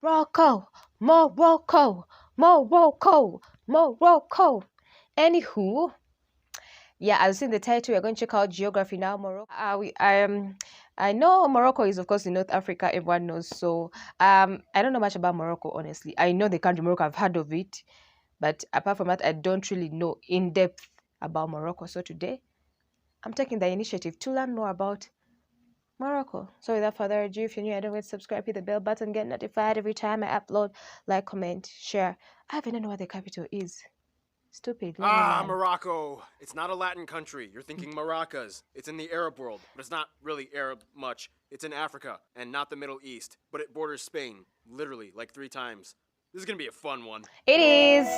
Morocco, Morocco, Morocco, Morocco. Anywho, yeah, as in the title, we're going to check out geography now. Morocco. I know Morocco is of course in North Africa. Everyone knows. So I don't know much about Morocco honestly. I know the country Morocco. I've heard of it, but apart from that, I don't really know in depth about Morocco. So today, I'm taking the initiative to learn more about Morocco. So without further ado, if you're new, don't forget to subscribe, hit the bell button, get notified every time I upload, like, comment, share. I even don't know what the capital is. Stupid. Morocco. It's not a Latin country. You're thinking Moroccas. It's in the Arab world, but it's not really Arab much. It's in Africa, and not the Middle East, but it borders Spain, literally, like 3 times. This is gonna be a fun one. It is.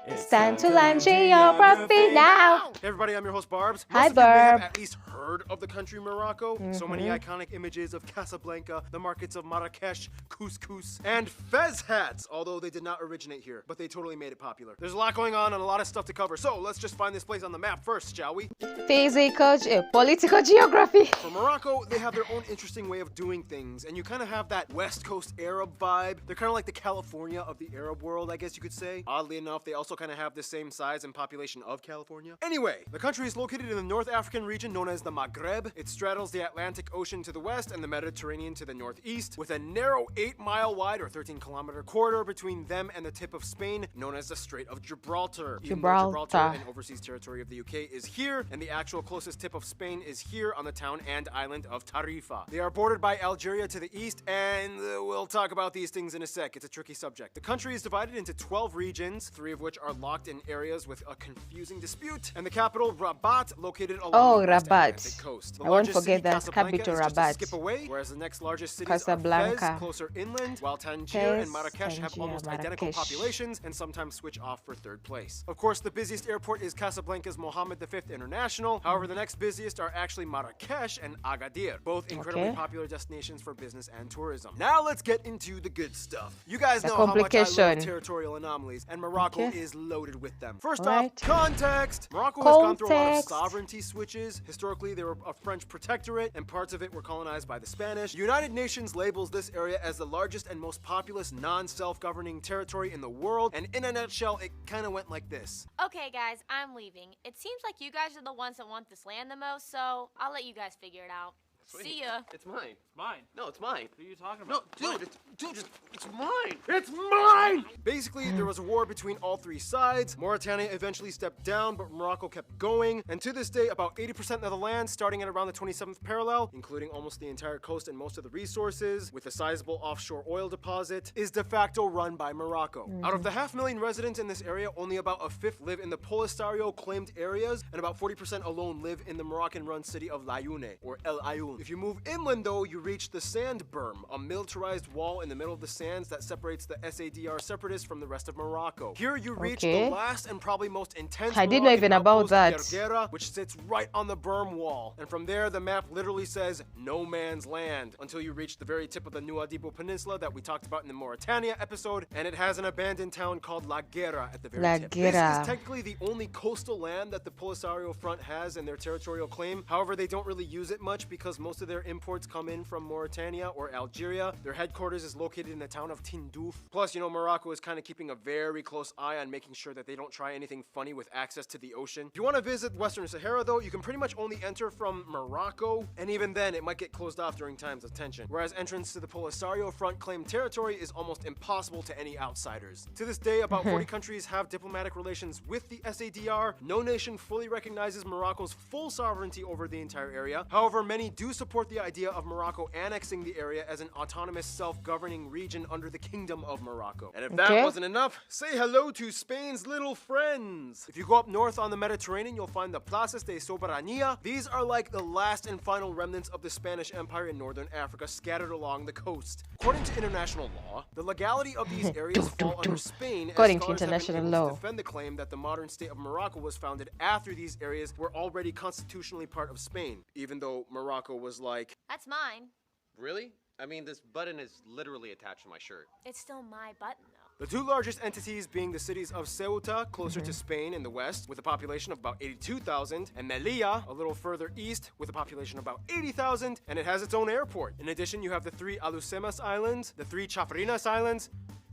It's time to learn geography now. Hey everybody, I'm your host Barbs. Hi, Most of you may have Barb. at least heard of the country Morocco. So many iconic images of Casablanca, the markets of Marrakesh, couscous, and fez hats. Although they did not originate here, but they totally made it popular. There's a lot going on and a lot of stuff to cover. So let's just find this place on the map first, shall we? Political geography. For Morocco, they have their own interesting way of doing things, and you kind of have that West Coast Arab vibe. They're kind of like the California of the Arab world, I guess you could say. Oddly enough, they also kind of have the same size and population of California. Anyway, the country is located in the North African region known as the Maghreb. It straddles the Atlantic Ocean to the west and the Mediterranean to the northeast, with a narrow 8-mile wide or 13-kilometer corridor between them and the tip of Spain, known as the Strait of Gibraltar. Even though Gibraltar, an overseas territory of the UK, is here, and the actual closest tip of Spain is here on the town and island of Tarifa. They are bordered by Algeria to the east, and we'll talk about these things in a sec. It's a tricky subject. The country is divided into 12 regions, 3 of which are locked in areas with a confusing dispute, and the capital, Rabat, located along the West Atlantic coast. The I won't largest city, forget that Casablanca, capital, is just a Rabat. skip away, whereas the next largest cities Casablanca. are Fez, closer inland, while Tangier and Marrakesh have almost identical populations and sometimes switch off for 3rd place. Of course, the busiest airport is Casablanca's Mohammed V International. However, the next busiest are actually Marrakesh and Agadir, both incredibly popular destinations for business and tourism. Now let's get into the good stuff. You guys know how much I love territorial anomalies, and Morocco is loaded with them. First off, context. Morocco has gone through a lot of sovereignty switches. Historically, they were a French protectorate, and parts of it were colonized by the Spanish. United Nations labels this area as the largest and most populous non-self-governing territory in the world, and in a nutshell, it kind of went like this. Okay guys, I'm leaving. It seems like you guys are the ones that want this land the most, so I'll let you guys figure it out. Sweet. See ya. It's mine. It's mine. No, it's mine. What are you talking about? No, dude, it's mine. It's mine! Basically, there was a war between all 3 sides. Mauritania eventually stepped down, but Morocco kept going. And to this day, about 80% of the land, starting at around the 27th parallel, including almost the entire coast and most of the resources, with a sizable offshore oil deposit, is de facto run by Morocco. Out of the 500,000 residents in this area, only about a 5th live in the Polisario claimed areas, and about 40% alone live in the Moroccan-run city of Laayoune, or El Ayoun. If you move inland, though, you reach the Sand Berm, a militarized wall in the middle of the sands that separates the SADR separatists from the rest of Morocco. Here you reach the last and probably most intense I didn't know even about that. Gergera, which sits right on the berm wall. And from there, the map literally says no man's land until you reach the very tip of the Nouadhibou Peninsula that we talked about in the Mauritania episode, and it has an abandoned town called La Guera at the very tip. This is technically the only coastal land that the Polisario Front has in their territorial claim. However, they don't really use it much because most of their imports come in from Mauritania or Algeria. Their headquarters is located in the town of Tindouf. Plus, you know, Morocco is kind of keeping a very close eye on making sure that they don't try anything funny with access to the ocean. If you want to visit Western Sahara, though, you can pretty much only enter from Morocco, and even then, it might get closed off during times of tension. Whereas entrance to the Polisario Front claimed territory is almost impossible to any outsiders. To this day, about 40 countries have diplomatic relations with the SADR. No nation fully recognizes Morocco's full sovereignty over the entire area. However, many do support the idea of Morocco annexing the area as an autonomous self-governing region under the Kingdom of Morocco. And if that wasn't enough, say hello to Spain's little friends. If you go up north on the Mediterranean, you'll find the Plazas de Soberanía. These are like the last and final remnants of the Spanish Empire in northern Africa scattered along the coast. According to international law, the legality of these areas fall under Spain, according to international law, to defend the claim that the modern state of Morocco was founded after these areas were already constitutionally part of Spain, even though Morocco was like, that's mine. Really? I mean, this button is literally attached to my shirt. It's still my button, though. The two largest entities being the cities of Ceuta, closer to Spain in the west, with a population of about 82,000, and Melilla, a little further east, with a population of about 80,000, and it has its own airport. In addition, you have the 3 Alhucemas Islands, the 3 Chafarinas Islands,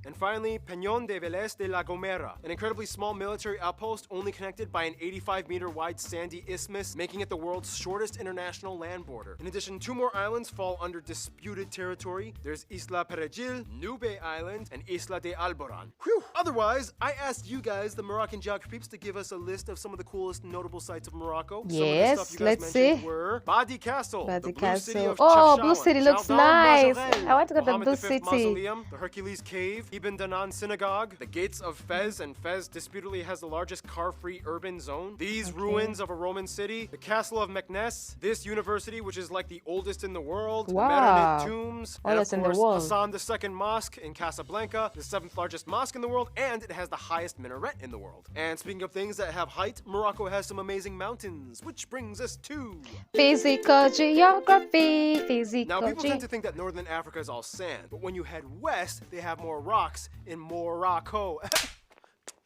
and finally, Peñón de Vélez de la Gomera, an incredibly small military outpost only connected by an 85-meter wide sandy isthmus, making it the world's shortest international land border. In addition, 2 more islands fall under disputed territory. There's Isla Perejil, Nube Island, and Isla de Alboran. Whew! Otherwise, I asked you guys, the Moroccan geography peeps, to give us a list of some of the coolest notable sites of Morocco. Yes, some of the stuff you guys let's mentioned see. were Badi Castle, Badi the Blue City Castle. of Oh, Chefchaouen, Blue City looks Jardin nice. Majorelle, I want to go to Mohammed Blue V City. Mausoleum, the Hercules Cave, Ibn Danan Synagogue, the Gates of Fez, and Fez disputedly has the largest car-free urban zone. These ruins of a Roman city, the Castle of Meknes, this university, which is like the oldest in the world, Wow. the Meronid tombs, and of Oldest in the course, world. Hassan II Mosque in Casablanca, the 7th largest mosque in the world, and it has the highest minaret in the world. And speaking of things that have height, Morocco has some amazing mountains, which brings us to... Physical geography. Now, Physical people tend to think that northern Africa is all sand, but when you head west, they have more rocks in Morocco.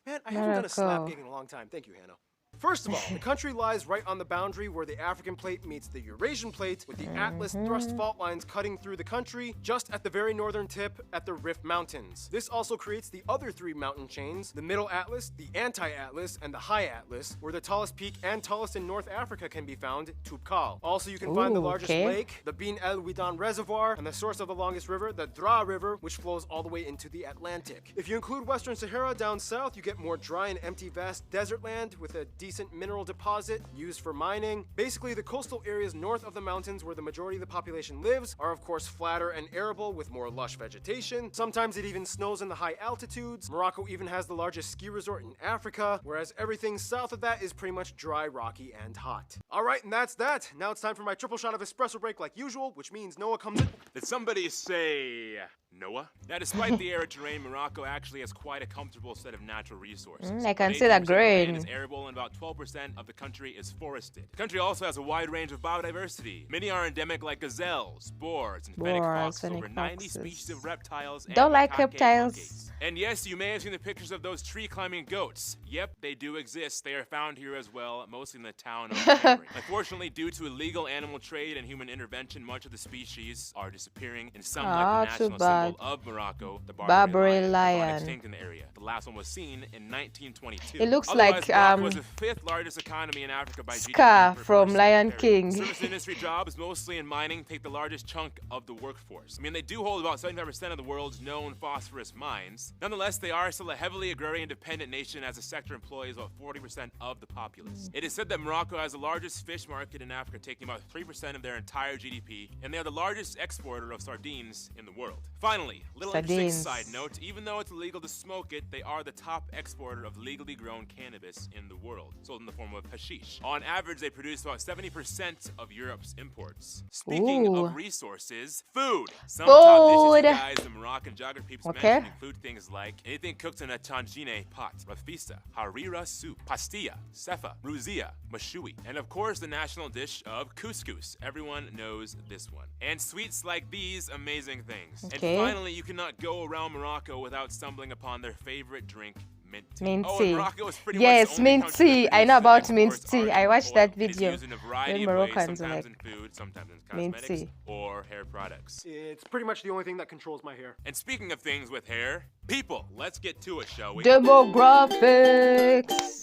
Man, I haven't done a slap Morocco. gig in a long time. Thank you, Hannah. First of all, the country lies right on the boundary where the African plate meets the Eurasian plate, with the Atlas thrust fault lines cutting through the country just at the very northern tip at the Rift Mountains. This also creates the other 3 mountain chains, the Middle Atlas, the Anti-Atlas, and the High Atlas, where the tallest peak and tallest in North Africa can be found, Toubkal. Also, you can find the largest lake, the Bin El Ouidan Reservoir, and the source of the longest river, the Dra River, which flows all the way into the Atlantic. If you include Western Sahara down south, you get more dry and empty vast desert land with a decent mineral deposit used for mining. Basically, the coastal areas north of the mountains where the majority of the population lives are of course flatter and arable with more lush vegetation. Sometimes it even snows in the high altitudes. Morocco even has the largest ski resort in Africa, whereas everything south of that is pretty much dry, rocky, and hot. Alright, and that's that. Now it's time for my triple shot of espresso break like usual, which means Noah comes in. Did somebody say Noah? Now, despite the arid terrain, Morocco actually has quite a comfortable set of natural resources. I can About see that 80% of the land green. is arable, and about 12% of the country is forested. The country also has a wide range of biodiversity. Many are endemic, like gazelles, boars, and fennec Boars, foxes, over fennec 90 foxes. species of reptiles, and Don't like macaque reptiles. monkeys. And yes, you may have seen the pictures of those tree-climbing goats. Yep, they do exist. They are found here as well, mostly in the town of Cameron. Unfortunately, due to illegal animal trade and human intervention, much of the species are disappearing, and some, like the too national bad. symbol of Morocco, the Barbary Barbary lion, have lion. gone extinct in the area. The last one was seen in 1922. It looks Otherwise, like, Morocco was the 5th largest economy in Africa by GDP Scar per from person. Lion King. Service industry jobs, mostly in mining, take the largest chunk of the workforce. I mean, they do hold about 75% of the world's known phosphorus mines. Nonetheless, they are still a heavily agrarian dependent nation, as the sector employs about 40% of the populace. It is said that Morocco has the largest fish market in Africa, taking about 3% of their entire GDP, and they are the largest exporter of sardines in the world. Finally, little interesting Sardines. side note, even though it's illegal to smoke it, they are the top exporter of legally grown cannabis in the world, sold in the form of hashish. On average, they produce about 70% of Europe's imports. Speaking Ooh. of resources, food. Some top dishes, Food. you guys, the Moroccan geography peeps Okay. mentioned include things like anything cooked in a tangine pot, rafista, harira soup, pastilla, sefa, ruzia, mashui, and of course the national dish of couscous. Everyone knows this one. And sweets like these amazing things. Okay. And finally, you cannot go around Morocco without stumbling upon their favorite drink, mint tea. Mint Oh, tea. and Morocco is pretty Yes, much the only mint country that tea. I know produces about and mint exports tea. I argan watched oil. that It is video. used in a variety Then of ways, Moroccans are sometimes like, in food, sometimes in mint cosmetics tea. or hair products. It's pretty much the only thing that controls my hair. And speaking of things with hair, people, let's get to it, shall we? Demographics.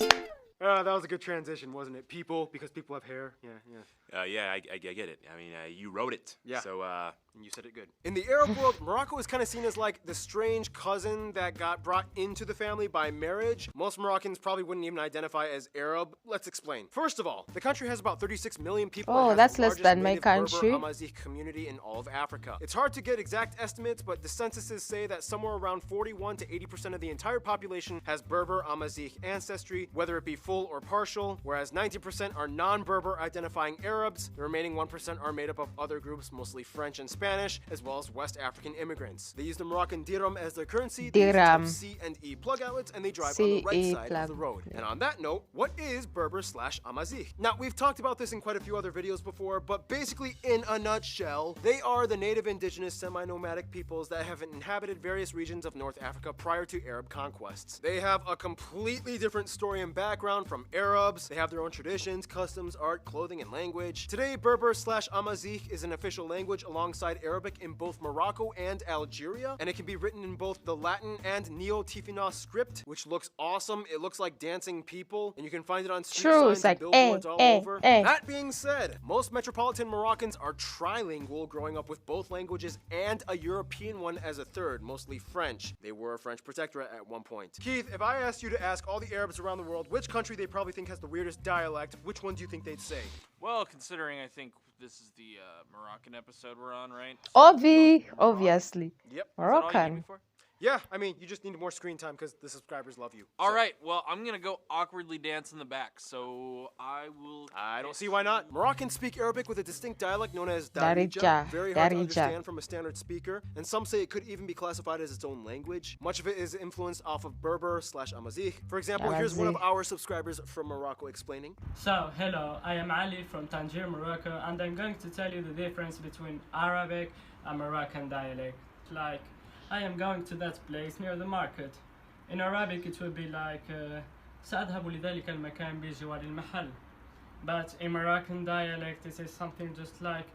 That was a good transition, wasn't it? People, because people have hair. Yeah. Yeah, I get it. I mean, you wrote it. Yeah. So, And you said it good. In the Arab world, Morocco is kind of seen as like the strange cousin that got brought into the family by marriage. Most Moroccans probably wouldn't even identify as Arab. Let's explain. First of all, the country has about 36 million people. Oh, and has that's the less largest than my native country. Berber Amazigh community in all of Africa. It's hard to get exact estimates, but the censuses say that somewhere around 41 to 80% of the entire population has Berber Amazigh ancestry, whether it be full full or partial, whereas 90% are non-Berber identifying Arabs. The remaining 1% are made up of other groups, mostly French and Spanish, as well as West African immigrants. They use the Moroccan dirham as their currency. They use Dirham. C and E plug outlets, and they drive on the right side of the road. And on that note, what is Berber/Amazigh? Now, we've talked about this in quite a few other videos before, but basically, in a nutshell, they are the native indigenous semi-nomadic peoples that have inhabited various regions of North Africa prior to Arab conquests. They have a completely different story and background from Arabs. They have their own traditions, customs, art, clothing, and language. Today, Berber/Amazigh is an official language alongside Arabic in both Morocco and Algeria, and it can be written in both the Latin and Neo-Tefina script, which looks awesome. It looks like dancing people, and you can find it on street signs and billboards all over. That being said, most metropolitan Moroccans are trilingual, growing up with both languages and a European one as a third, mostly French. They were a French protectorate at one point. Keith, if I asked you to ask all the Arabs around the world which country they probably think has the weirdest dialect, which one do you think they'd say? Well, considering I think this is the Moroccan episode we're on, right? Obviously. Yep. Moroccan. Yeah, I mean, you just need more screen time because the subscribers love you. All right, well, I'm going to go awkwardly dance in the back, so I will... I don't see why not. Moroccans speak Arabic with a distinct dialect known as Darija, very hard to understand from a standard speaker, and some say it could even be classified as its own language. Much of it is influenced off of Berber/Amazigh. For example, here's one of our subscribers from Morocco explaining. So, hello, I am Ali from Tangier, Morocco, and I'm going to tell you the difference between Arabic and Moroccan dialect. Like, I am going to that place near the market. In Arabic it will be like سأذهب لذلك المكان بجوار المحل. But in Moroccan dialect it is something just like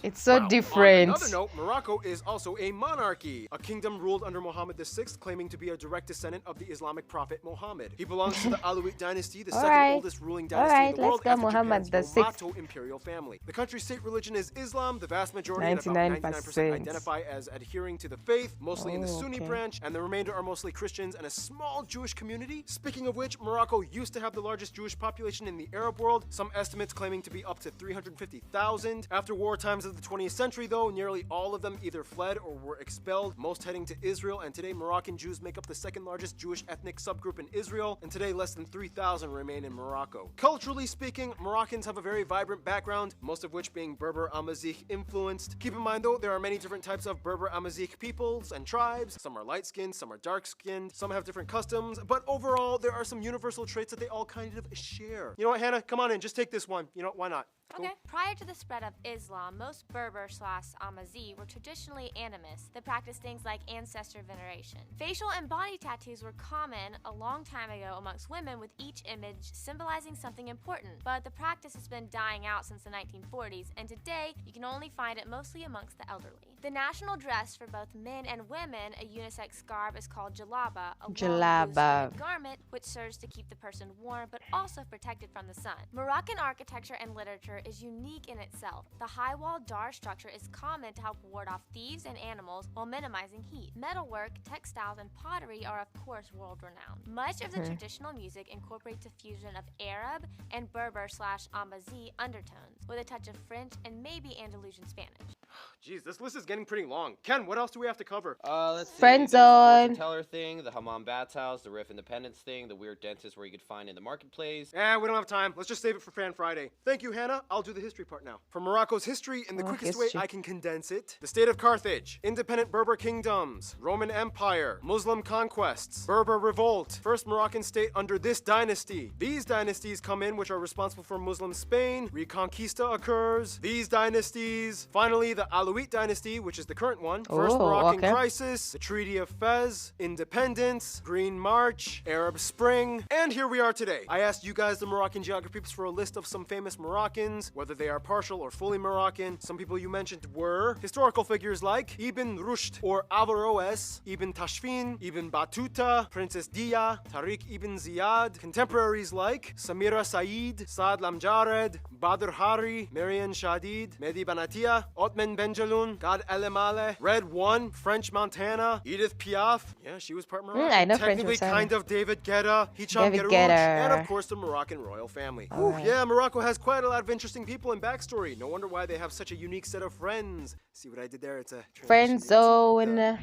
it's so different. On another note, Morocco is also a monarchy, a kingdom ruled under Mohammed VI, claiming to be a direct descendant of the Islamic prophet Muhammad. He belongs to the Alawite dynasty, the second oldest ruling dynasty in the world after Japan's Yamato imperial family. The country's state religion is Islam. The vast majority, about 99%, identify as adhering to the faith, mostly in the Sunni branch, and the remainder are mostly Christians and a small Jewish community. Speaking of which, Morocco used to have the largest Jewish population in the Arab world, some estimates claiming to be up to 350,000. After war times of the 20th century, though, nearly all of them either fled or were expelled, most heading to Israel, and today Moroccan Jews make up the second largest Jewish ethnic subgroup in Israel, and today less than 3,000 remain in Morocco. Culturally speaking, Moroccans have a very vibrant background, most of which being Berber-Amazigh influenced. Keep in mind though, there are many different types of Berber-Amazigh peoples and tribes. Some are light-skinned, some are dark-skinned, some have different customs, but overall there are some universal traits that they all kind of share. You know what, Hannah? Come on in, just take this one. You know, why not? Okay. Prior to the spread of Islam, most Berber/Amazigh were traditionally animists that practiced things like ancestor veneration. Facial and body tattoos were common a long time ago amongst women, with each image symbolizing something important, but the practice has been dying out since the 1940s, and today you can only find it mostly amongst the elderly. The national dress for both men and women, a unisex garb, is called jalaba, a long garment which serves to keep the person warm but also protected from the sun. Moroccan architecture and literature is unique in itself. The high-walled dar structure is common to help ward off thieves and animals while minimizing heat. Metalwork, textiles, and pottery are of course world-renowned. Much of the traditional music incorporates a fusion of Arab and Berber/Amazigh undertones, with a touch of French and maybe Andalusian Spanish. Jeez, this list is getting pretty long. Ken, what else do we have to cover? Let's see. Friend There's the zone. fortune teller thing, the hammam baths house, the Rif Independence thing, the weird dentist where you could find in the marketplace. We don't have time. Let's just save it for Fan Friday. Thank you, Hannah. I'll do the history part now. For Morocco's history, in the quickest way I can condense it: the state of Carthage, independent Berber kingdoms, Roman Empire, Muslim conquests, Berber revolt, first Moroccan state under this dynasty. These dynasties come in, which are responsible for Muslim Spain. Reconquista occurs. These dynasties. Finally, the Alawite dynasty, which is the current one. First Moroccan crisis, the Treaty of Fez, independence, Green March, Arab Spring, and here we are today. I asked you guys, the Moroccan geography peeps, for a list of some famous Moroccans, whether they are partial or fully Moroccan. Some people you mentioned were historical figures like Ibn Rushd or Averroes, Ibn Tashfin, Ibn Battuta, Princess Dia, Tariq Ibn Ziyad. Contemporaries like Samira Said, Saad Lamjared, Badr Hari, Marian Shadid, Mehdi Banatia, Otman Benjaloun, Gad Elemale, Red One, French Montana, Edith Piaf. Yeah, she was part Moroccan. I know Technically French kind of David Guetta, Hicham David Gerouch, Guetta. and of course the Moroccan royal family. Yeah, Morocco has quite a lot of interesting people and backstory. No wonder why they have such a unique set of friends. See what I did there? It's a friend zone.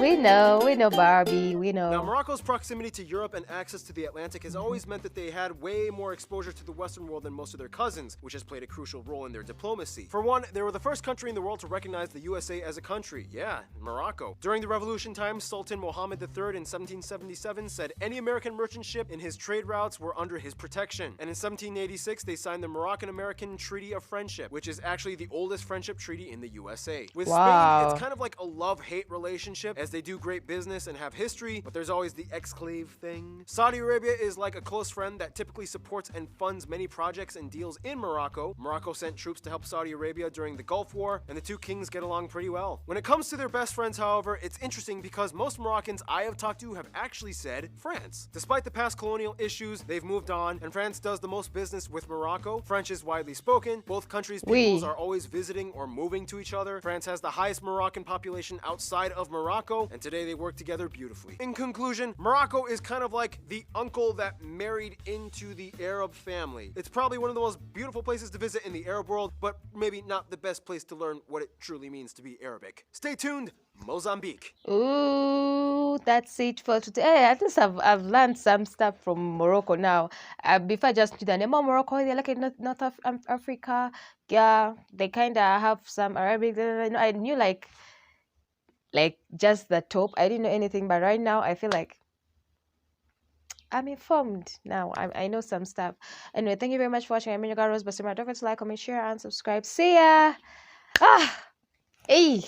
we know, Barbie, we know. Now, Morocco's proximity to Europe and access to the Atlantic has always meant that they had way more exposure to the Western world than most of their cousins, which has played a crucial role in their diplomacy. For one, they were the first country in the world to recognize the USA as a country. Yeah, Morocco. During the Revolution times, Sultan Mohammed III in 1777 said any American merchant ship in his trade routes were under his protection. And in 1786, they signed the Moroccan-American Treaty of Friendship, which is actually the oldest friendship treaty in the USA. With Spain, it's kind of like a love-hate relationship, as they do great business and have history, but there's always the exclave thing. Saudi Arabia is like a close friend that typically supports and funds many projects and deals in Morocco. Morocco sent troops to help Saudi Arabia during the Gulf War, and the two kings get along pretty well. When it comes to their best friends, however, it's interesting because most Moroccans I have talked to have actually said France. Despite the past colonial issues, they've moved on, and France does the most business with Morocco. French is widely spoken. Both countries' peoples are always visiting or moving to each other. France has the highest Moroccan population outside of Morocco, and today they work together beautifully. In conclusion, Morocco is kind of like the uncle that married into the Arab family. It's probably one of the most beautiful places to visit in the Arab world, but maybe not the best place to learn what it truly means to be Arabic. Stay tuned, Mozambique. Ooh, that's it for today. I think I've learned some stuff from Morocco now. Before I just knew the name of Morocco, they're like in North of Africa. Yeah, they kind of have some Arabic. I knew like just the top. I didn't know anything, but right now I feel like I'm informed now. I know some stuff. Anyway, thank you very much for watching. I'm your girl Rose Basemera. Don't forget to like, comment, share, and subscribe. See ya. Hey.